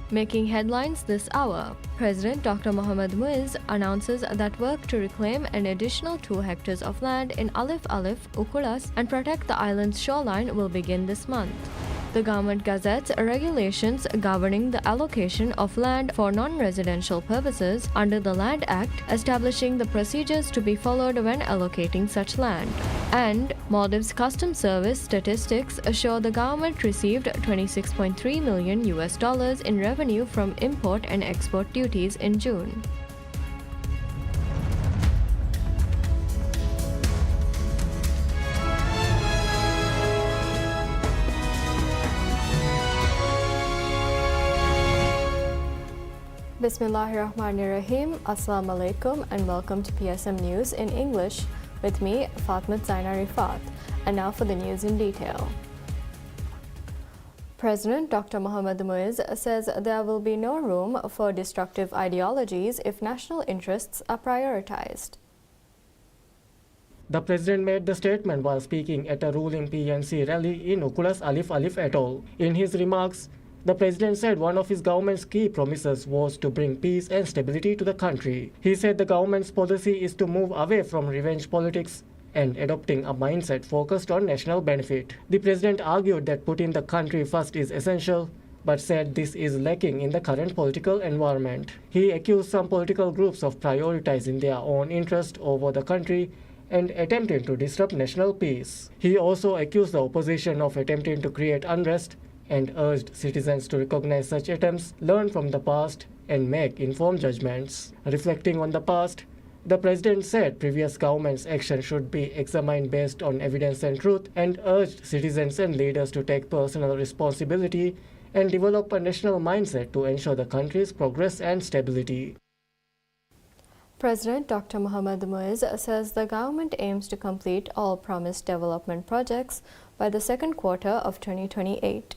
Making headlines this hour, President Dr. Mohammad Muiz announces that work to reclaim an additional 2 hectares of land in Alif Alif, Ukulas, and protect the island's shoreline will begin this month. The government gazettes regulations governing the allocation of land for non-residential purposes under the Land Act, establishing the procedures to be followed when allocating such land. And Maldives Customs Service statistics show the government received $26.3 million in revenue from import and export duties in June. Bismillahirrahmanirrahim. Assalamu alaikum and welcome to PSM News in English with me, Fatma Zaina Rifat. And now for the news in detail. President Dr. Mohammad Muiz says there will be no room for destructive ideologies if national interests are prioritized. The president made the statement while speaking at a ruling PNC rally in Ukulas Alif Alif Atoll. In his remarks, the president said one of his government's key promises was to bring peace and stability to the country. He said the government's policy is to move away from revenge politics and adopting a mindset focused on national benefit. The president argued that putting the country first is essential, but said this is lacking in the current political environment. He accused some political groups of prioritizing their own interest over the country and attempting to disrupt national peace. He also accused the opposition of attempting to create unrest and urged citizens to recognize such attempts, learn from the past, and make informed judgments. Reflecting on the past, the president said previous governments' action should be examined based on evidence and truth, and urged citizens and leaders to take personal responsibility and develop a national mindset to ensure the country's progress and stability. President Dr. Mohammad Muiz says the government aims to complete all promised development projects by the second quarter of 2028.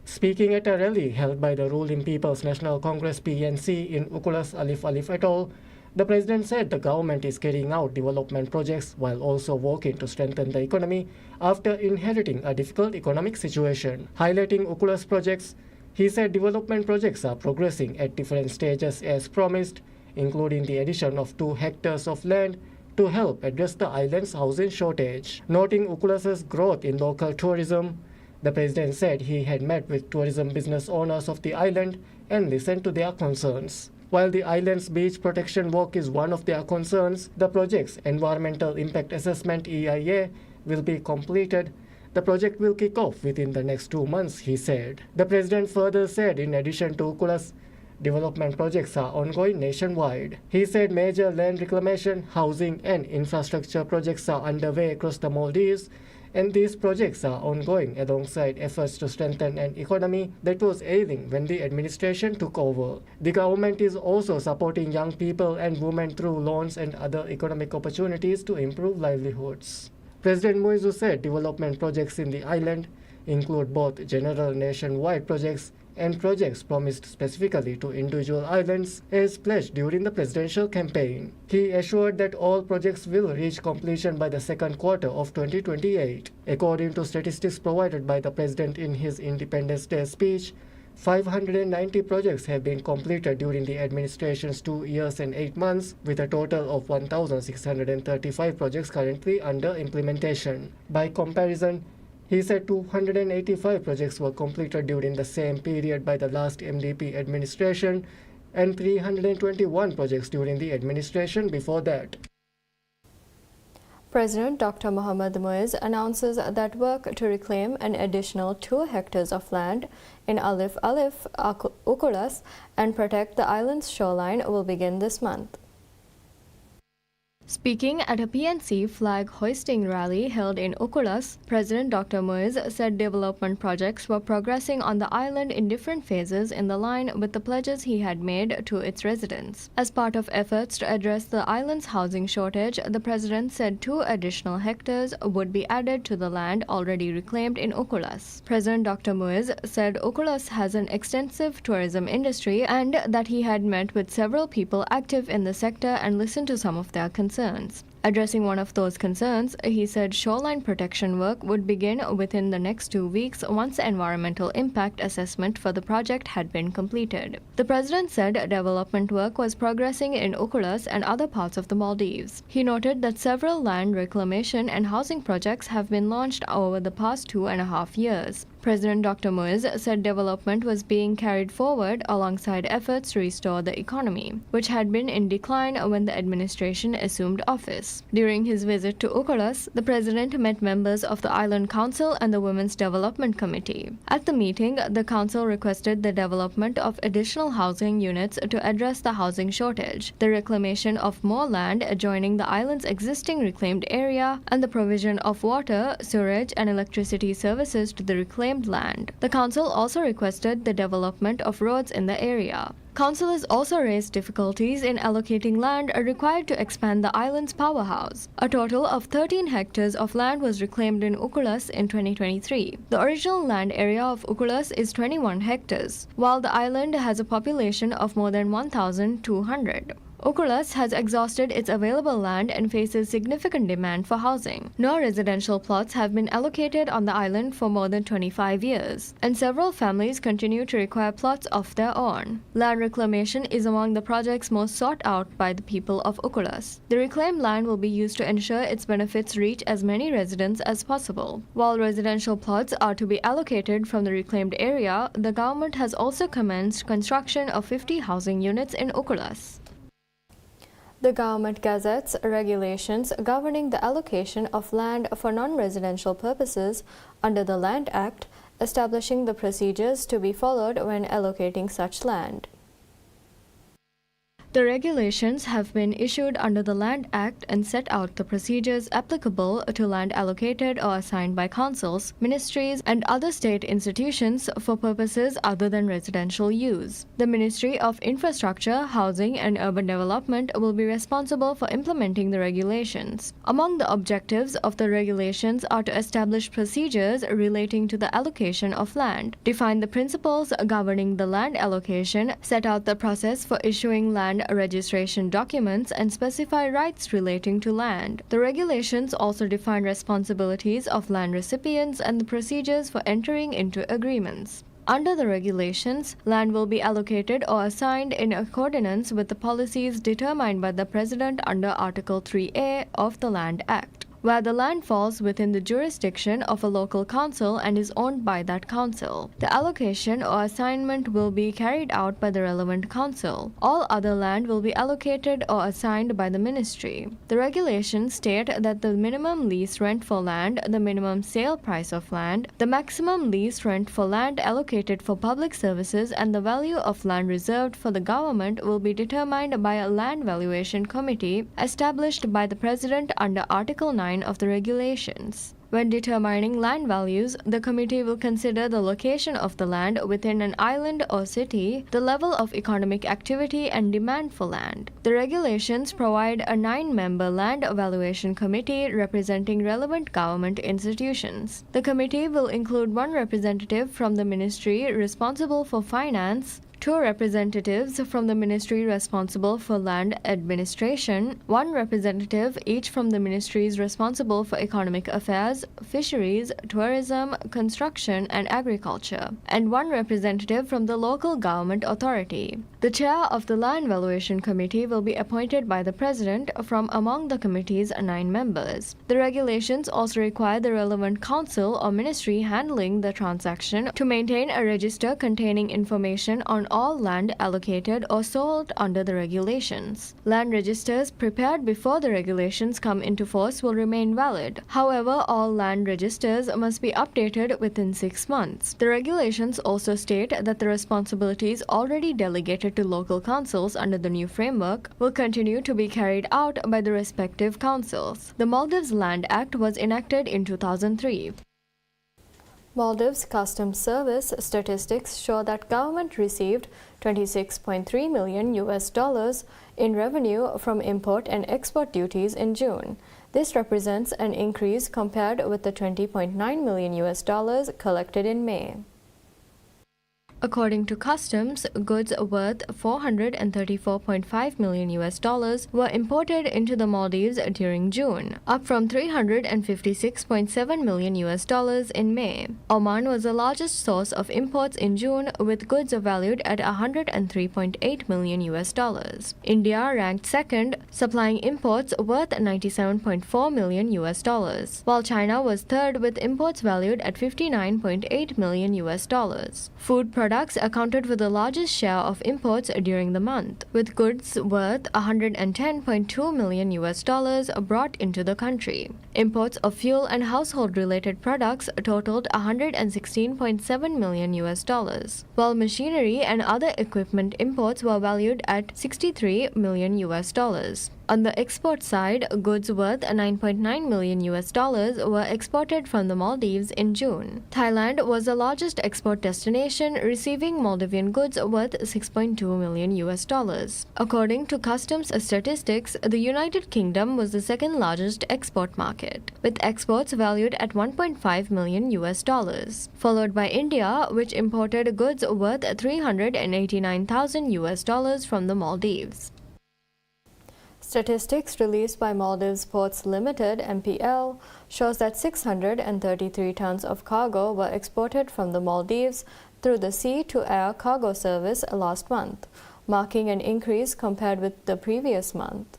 Speaking at a rally held by the ruling People's National Congress PNC in Ukulas Alif Alif Atoll, the president said the government is carrying out development projects while also working to strengthen the economy after inheriting a difficult economic situation. Highlighting Ukulas projects, he said development projects are progressing at different stages as promised, including the addition of 2 hectares of land to help address the island's housing shortage. Noting Ukulas's growth in local tourism, the president said he had met with tourism business owners of the island and listened to their concerns. While the island's beach protection work is one of their concerns, the project's Environmental Impact Assessment EIA will be completed. The project will kick off within the next 2 months, he said. The president further said in addition to Ukulas, development projects are ongoing nationwide. He said major land reclamation, housing and infrastructure projects are underway across the Maldives, and these projects are ongoing alongside efforts to strengthen an economy that was ailing when the administration took over. The government is also supporting young people and women through loans and other economic opportunities to improve livelihoods. President Muiz said development projects in the island include both general nationwide projects and projects promised specifically to individual islands as pledged during the presidential campaign. He assured that all projects will reach completion by the second quarter of 2028. According to statistics provided by the president in his Independence Day speech, 590 projects have been completed during the administration's 2 years and 8 months, with a total of 1,635 projects currently under implementation. By comparison, he said 285 projects were completed during the same period by the last MDP administration and 321 projects during the administration before that. President Dr. Mohammad Muiz announces that work to reclaim an additional 2 hectares of land in Alif Alif, Ukulas, and protect the island's shoreline will begin this month. Speaking at a PNC flag hoisting rally held in Ukulas, President Dr. Muiz said development projects were progressing on the island in different phases in the line with the pledges he had made to its residents. As part of efforts to address the island's housing shortage, the president said 2 additional hectares would be added to the land already reclaimed in Ukulas. President Dr. Muiz said Ukulas has an extensive tourism industry and that he had met with several people active in the sector and listened to some of their concerns. Addressing one of those concerns, he said shoreline protection work would begin within the next 2 weeks once the environmental impact assessment for the project had been completed. The president said development work was progressing in Ukulas and other parts of the Maldives. He noted that several land reclamation and housing projects have been launched over the past 2.5 years. President Dr. Muiz said development was being carried forward alongside efforts to restore the economy, which had been in decline when the administration assumed office. During his visit to Ukulas, the president met members of the Island Council and the Women's Development Committee. At the meeting, the council requested the development of additional housing units to address the housing shortage, the reclamation of more land adjoining the island's existing reclaimed area, and the provision of water, sewage, and electricity services to the reclaimed land. The council also requested the development of roads in the area. Councillors also raised difficulties in allocating land required to expand the island's powerhouse. A total of 13 hectares of land was reclaimed in Ukulas in 2023. The original land area of Ukulas is 21 hectares, while the island has a population of more than 1,200. Ukulas has exhausted its available land and faces significant demand for housing. No residential plots have been allocated on the island for more than 25 years, and several families continue to require plots of their own. Land reclamation is among the projects most sought out by the people of Ukulas. The reclaimed land will be used to ensure its benefits reach as many residents as possible. While residential plots are to be allocated from the reclaimed area, the government has also commenced construction of 50 housing units in Ukulas. The government gazettes regulations governing the allocation of land for non-residential purposes under the Land Act, establishing the procedures to be followed when allocating such land. The regulations have been issued under the Land Act and set out the procedures applicable to land allocated or assigned by councils, ministries, and other state institutions for purposes other than residential use. The Ministry of Infrastructure, Housing, and Urban Development will be responsible for implementing the regulations. Among the objectives of the regulations are to establish procedures relating to the allocation of land, define the principles governing the land allocation, set out the process for issuing land registration documents, and specify rights relating to land. The regulations also define responsibilities of land recipients and the procedures for entering into agreements. Under the regulations, land will be allocated or assigned in accordance with the policies determined by the President under Article 3A of the Land Act, where the land falls within the jurisdiction of a local council and is owned by that council. The allocation or assignment will be carried out by the relevant council. All other land will be allocated or assigned by the ministry. The regulations state that the minimum lease rent for land, the minimum sale price of land, the maximum lease rent for land allocated for public services, and the value of land reserved for the government will be determined by a land valuation committee established by the President under Article 9 of the regulations. When determining land values, the committee will consider the location of the land within an island or city, the level of economic activity, and demand for land. The regulations provide a 9-member land evaluation committee representing relevant government institutions. The committee will include one representative from the ministry responsible for finance, 2 representatives from the ministry responsible for land administration, 1 representative each from the ministries responsible for economic affairs, fisheries, tourism, construction, and agriculture, and 1 representative from the local government authority. The chair of the Land Valuation Committee will be appointed by the President from among the committee's 9 members. The regulations also require the relevant council or ministry handling the transaction to maintain a register containing information on all land allocated or sold under the regulations. Land registers prepared before the regulations come into force will remain valid. However, all land registers must be updated within 6 months. The regulations also state that the responsibilities already delegated to local councils under the new framework will continue to be carried out by the respective councils. The Maldives Land Act was enacted in 2003. Maldives Customs Service statistics show that government received $26.3 million in revenue from import and export duties in June. This represents an increase compared with the $20.9 million collected in May. According to customs, goods worth $434.5 million were imported into the Maldives during June, up from $356.7 million in May. Oman was the largest source of imports in June, with goods valued at $103.8 million. India ranked second, supplying imports worth $97.4 million, while China was third with imports valued at $59.8 million. Food products accounted for the largest share of imports during the month, with goods worth $110.2 million brought into the country. Imports of fuel and household-related products totaled $116.7 million, while machinery and other equipment imports were valued at $63 million. On the export side, goods worth $9.9 million were exported from the Maldives in June. Thailand was the largest export destination, receiving Maldivian goods worth $6.2 million. According to customs statistics, the United Kingdom was the second largest export market, with exports valued at $1.5 million, followed by India, which imported goods worth $389,000 from the Maldives. Statistics released by Maldives Ports Limited (MPL) shows that 633 tons of cargo were exported from the Maldives through the sea-to-air cargo service last month, marking an increase compared with the previous month.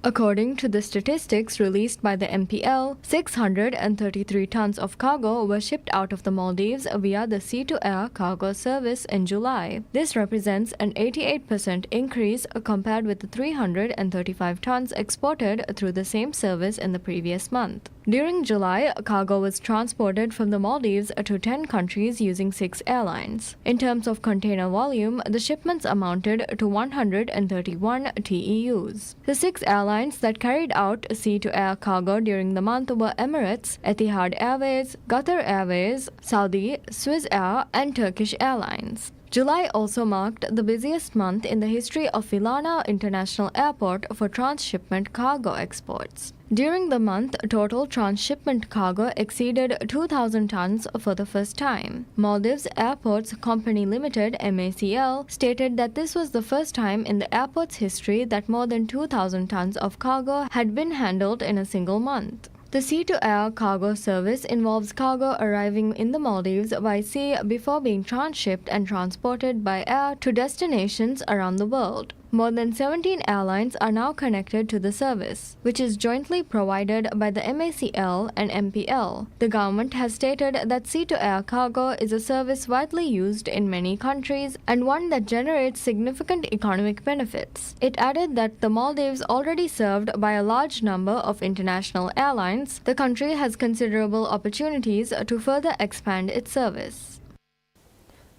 According to the statistics released by the MPL, 633 tons of cargo were shipped out of the Maldives via the sea-to-air cargo service in July. This represents an 88% increase compared with the 335 tons exported through the same service in the previous month. During July, cargo was transported from the Maldives to 10 countries using 6 airlines. In terms of container volume, the shipments amounted to 131 TEUs. The 6 airlines that carried out sea-to-air cargo during the month were Emirates, Etihad Airways, Qatar Airways, Saudi, Swiss Air, and Turkish Airlines. July also marked the busiest month in the history of Vilana International Airport for transshipment cargo exports. During the month, total transshipment cargo exceeded 2,000 tons for the first time. Maldives Airports Company Limited (MACL) stated that this was the first time in the airport's history that more than 2,000 tons of cargo had been handled in a single month. The sea-to-air cargo service involves cargo arriving in the Maldives by sea before being transshipped and transported by air to destinations around the world. More than 17 airlines are now connected to the service, which is jointly provided by the MACL and MPL. The government has stated that sea-to-air cargo is a service widely used in many countries and one that generates significant economic benefits. It added that the Maldives, already served by a large number of international airlines, the country has considerable opportunities to further expand its service.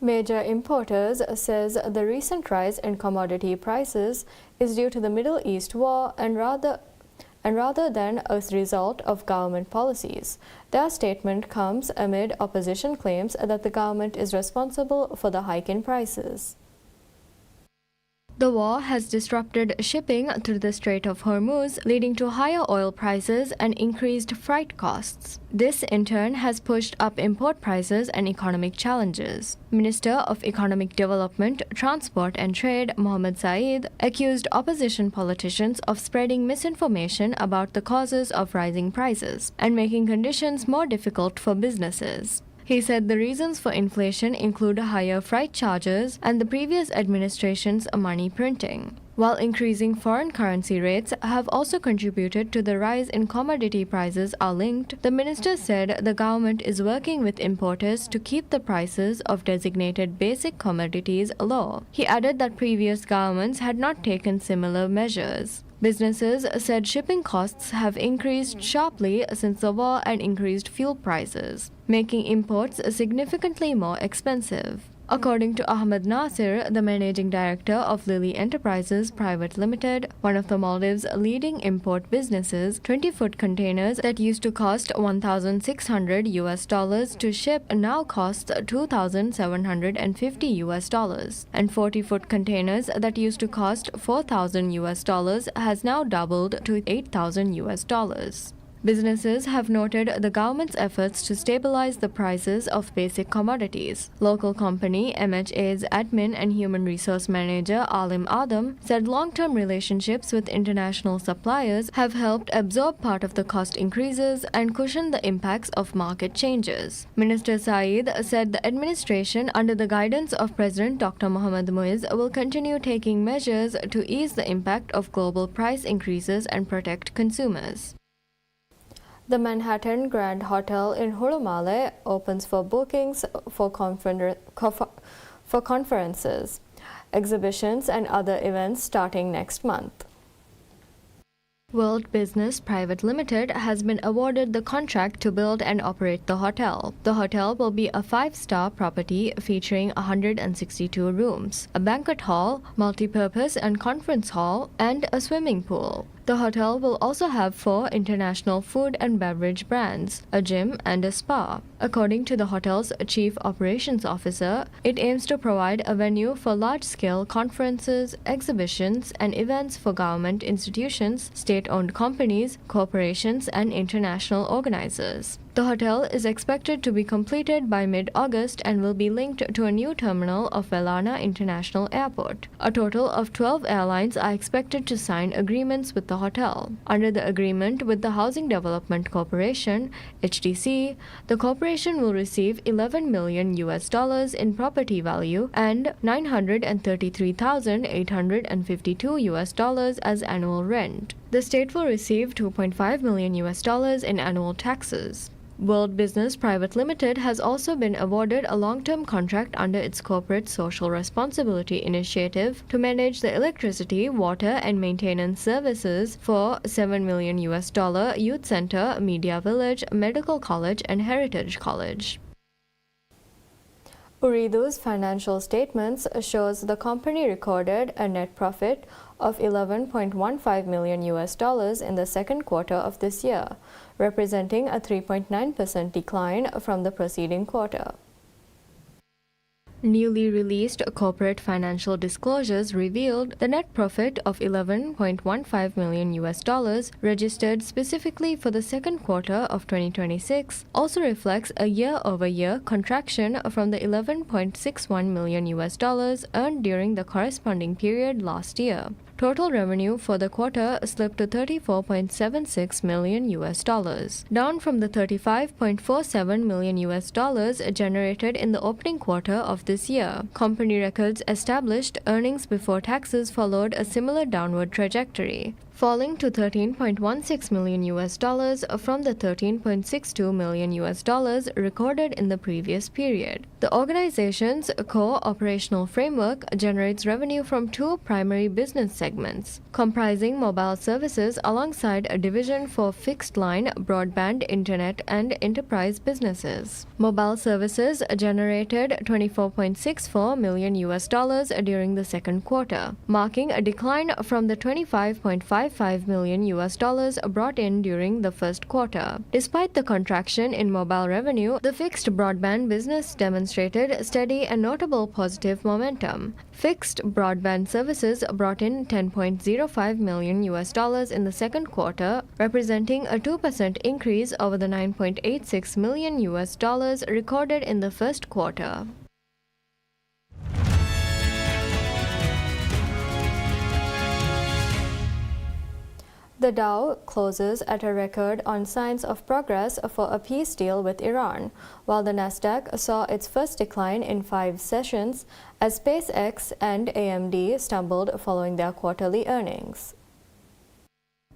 Major importers says the recent rise in commodity prices is due to the Middle East war and rather than a result of government policies. Their statement comes amid opposition claims that the government is responsible for the hike in prices. The war has disrupted shipping through the Strait of Hormuz, leading to higher oil prices and increased freight costs. This, in turn, has pushed up import prices and economic challenges. Minister of Economic Development, Transport and Trade, Mohammed Saeed, accused opposition politicians of spreading misinformation about the causes of rising prices and making conditions more difficult for businesses. He said the reasons for inflation include higher freight charges and the previous administration's money printing. While increasing foreign currency rates have also contributed to the rise in commodity prices are linked, the minister said the government is working with importers to keep the prices of designated basic commodities low. He added that previous governments had not taken similar measures. Businesses said shipping costs have increased sharply since the war and increased fuel prices, making imports significantly more expensive. According to Ahmed Nasir, the managing director of Lily Enterprises Private Limited, one of the Maldives' leading import businesses, 20-foot containers that used to cost $1,600 to ship now cost $2,750, and 40-foot containers that used to cost $4,000 has now doubled to $8,000. Businesses have noted the government's efforts to stabilize the prices of basic commodities. Local company MHA's admin and human resource manager Alim Adam said long-term relationships with international suppliers have helped absorb part of the cost increases and cushion the impacts of market changes. Minister Saeed said the administration, under the guidance of President Dr. Mohammad Muiz, will continue taking measures to ease the impact of global price increases and protect consumers. The Manhattan Grand Hotel in Hurumale opens for bookings for conferences, exhibitions, and other events starting next month. World Business Private Limited has been awarded the contract to build and operate the hotel. The hotel will be a 5-star property featuring 162 rooms, a banquet hall, multi-purpose and conference hall, and a swimming pool. The hotel will also have 4 international food and beverage brands, a gym, and a spa. According to the hotel's chief operations officer, it aims to provide a venue for large-scale conferences, exhibitions, and events for government institutions, state-owned companies, corporations, and international organizers. The hotel is expected to be completed by mid-August and will be linked to a new terminal of Velana International Airport. A total of 12 airlines are expected to sign agreements with the hotel. Under the agreement with the Housing Development Corporation, HDC, the corporation will receive $11 million in property value and $933,852 as annual rent. The state will receive $2.5 million in annual taxes. World Business Private Limited has also been awarded a long-term contract under its Corporate Social Responsibility Initiative to manage the electricity, water, and maintenance services for $7 million Youth Center, Media Village, Medical College, and Heritage College. Ooredoo's financial statements shows the company recorded a net profit of $11.15 million in the second quarter of this year, representing a 3.9% decline from the preceding quarter. Newly released corporate financial disclosures revealed the net profit of $11.15 million registered specifically for the second quarter of 2026 also reflects a year-over-year contraction from the $11.61 million earned during the corresponding period last year. Total revenue for the quarter slipped to $34.76 million, down from the $35.47 million generated in the opening quarter of this year. Company records established earnings before taxes followed a similar downward trajectory, falling to $13.16 million from the $13.62 million recorded in the previous period. The organization's core operational framework generates revenue from 2 primary business segments, comprising mobile services alongside a division for fixed-line, broadband, internet, and enterprise businesses. Mobile services generated $24.64 million during the second quarter, marking a decline from the $25.55 million brought in during the first quarter. Despite the contraction in mobile revenue, the fixed broadband business demonstrated steady and notable positive momentum. Fixed broadband services brought in $10.05 million in the second quarter, representing a 2% increase over the $9.86 million recorded in the first quarter. The Dow closes at a record on signs of progress for a peace deal with Iran, while the Nasdaq saw its first decline in 5 sessions as SpaceX and AMD stumbled following their quarterly earnings.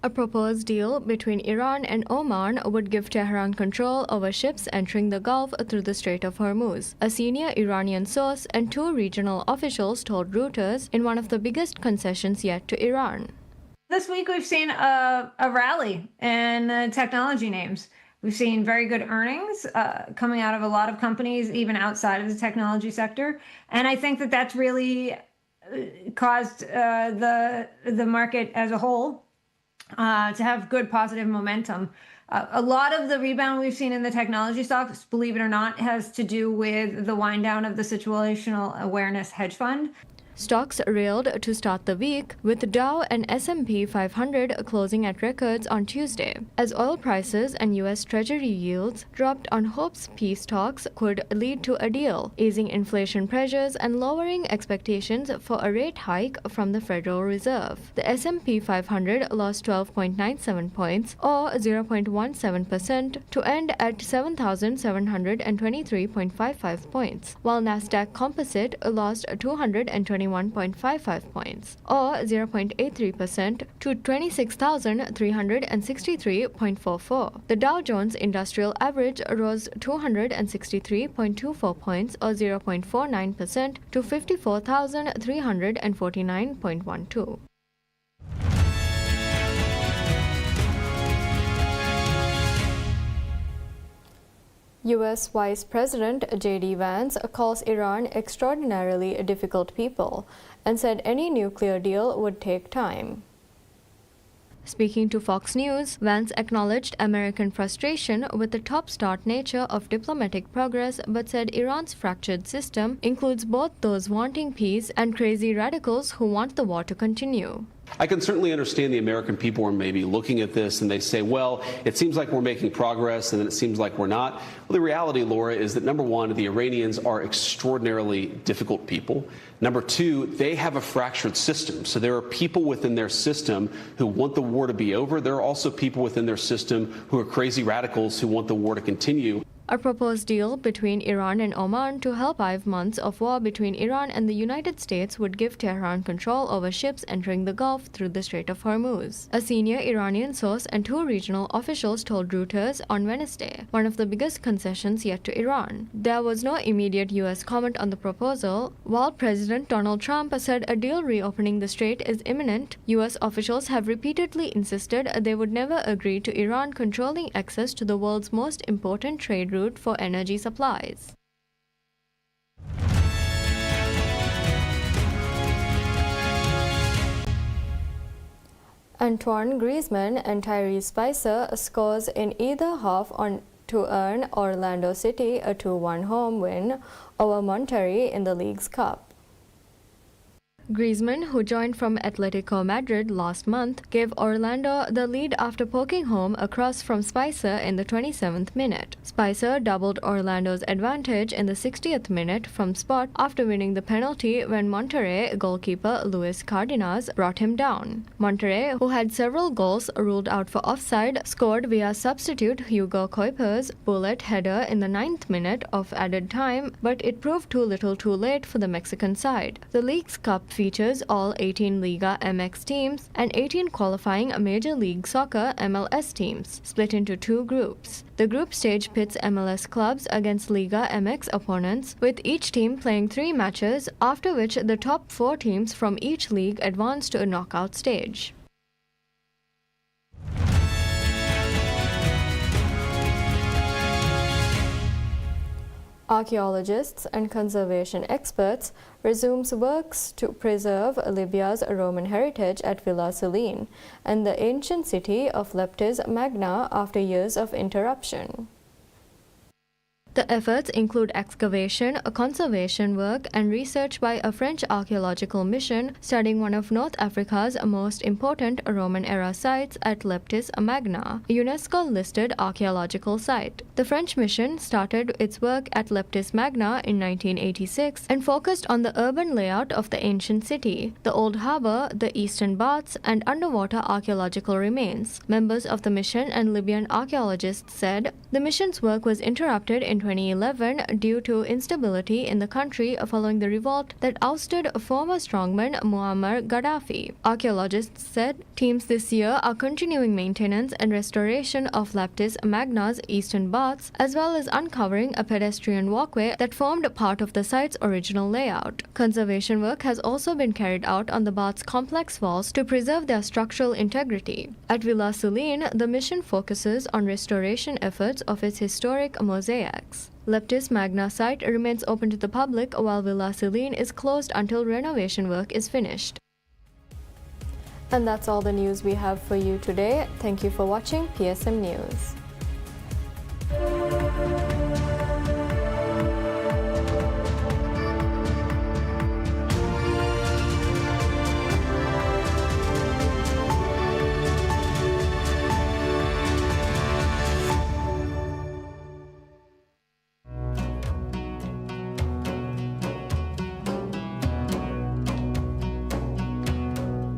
A proposed deal between Iran and Oman would give Tehran control over ships entering the Gulf through the Strait of Hormuz, a senior Iranian source and 2 regional officials told Reuters in one of the biggest concessions yet to Iran. This week, we've seen a rally in technology names. We've seen very good earnings coming out of a lot of companies, even outside of the technology sector. And I think that that's really caused the market as a whole to have good positive momentum. A lot of the rebound we've seen in the technology stocks, believe it or not, has to do with the wind down of the situational awareness hedge fund. Stocks railed to start the week, with Dow and S&P 500 closing at records on Tuesday, as oil prices and U.S. Treasury yields dropped on hopes peace talks could lead to a deal, easing inflation pressures and lowering expectations for a rate hike from the Federal Reserve. The S&P 500 lost 12.97 points, or 0.17%, to end at 7,723.55 points, while Nasdaq Composite lost 221.55 points, or 0.83%, to 26,363.44. The Dow Jones Industrial Average rose 263.24 points, or 0.49%, to 54,349.12. U.S. Vice President J.D. Vance calls Iran extraordinarily difficult people and said any nuclear deal would take time. Speaking to Fox News, Vance acknowledged American frustration with the top-start nature of diplomatic progress, but said Iran's fractured system includes both those wanting peace and crazy radicals who want the war to continue. I can certainly understand the American people are maybe looking at this and they say, well, it seems like we're making progress and then it seems like we're not. Well, the reality, Laura, is that number one, the Iranians are extraordinarily difficult people. Number two, they have a fractured system. So there are people within their system who want the war to be over. There are also people within their system who are crazy radicals who want the war to continue. A proposed deal between Iran and Oman to help 5 months of war between Iran and the United States would give Tehran control over ships entering the Gulf through the Strait of Hormuz. A senior Iranian source and 2 regional officials told Reuters on Wednesday, one of the biggest concessions yet to Iran. There was no immediate U.S. comment on the proposal. While President Donald Trump said a deal reopening the strait is imminent, U.S. officials have repeatedly insisted they would never agree to Iran controlling access to the world's most important trade route for energy supplies. Antoine Griezmann and Tyrese Spicer scores in either half to earn Orlando City a 2-1 home win over Monterrey in the League's Cup. Griezmann, who joined from Atletico Madrid last month, gave Orlando the lead after poking home a cross from Spicer in the 27th minute. Spicer doubled Orlando's advantage in the 60th minute from spot after winning the penalty when Monterrey goalkeeper Luis Cardenas brought him down. Monterrey, who had several goals ruled out for offside, scored via substitute Hugo Kuiper's bullet header in the 9th minute of added time, but it proved too little too late for the Mexican side. The League's Cup features all 18 Liga MX teams and 18 qualifying Major League Soccer MLS teams, split into 2 groups. The group stage pits MLS clubs against Liga MX opponents, with each team playing 3 matches, after which the top 4 teams from each league advance to a knockout stage. Archaeologists and conservation experts resumes works to preserve Libya's Roman heritage at Villa Selene and the ancient city of Leptis Magna after years of interruption. The efforts include excavation, conservation work, and research by a French archaeological mission studying one of North Africa's most important Roman-era sites at Leptis Magna, a UNESCO-listed archaeological site. The French mission started its work at Leptis Magna in 1986 and focused on the urban layout of the ancient city, the old harbor, the eastern baths, and underwater archaeological remains. Members of the mission and Libyan archaeologists said the mission's work was interrupted in 2011 due to instability in the country following the revolt that ousted former strongman Muammar Gaddafi. Archaeologists said teams this year are continuing maintenance and restoration of Leptis Magna's eastern baths, as well as uncovering a pedestrian walkway that formed part of the site's original layout. Conservation work has also been carried out on the bath's complex walls to preserve their structural integrity. At Villa Selene, the mission focuses on restoration efforts of its historic mosaics. Leptis Magna site remains open to the public while Villa Selene is closed until renovation work is finished. And that's all the news we have for you today. Thank you for watching PSM News.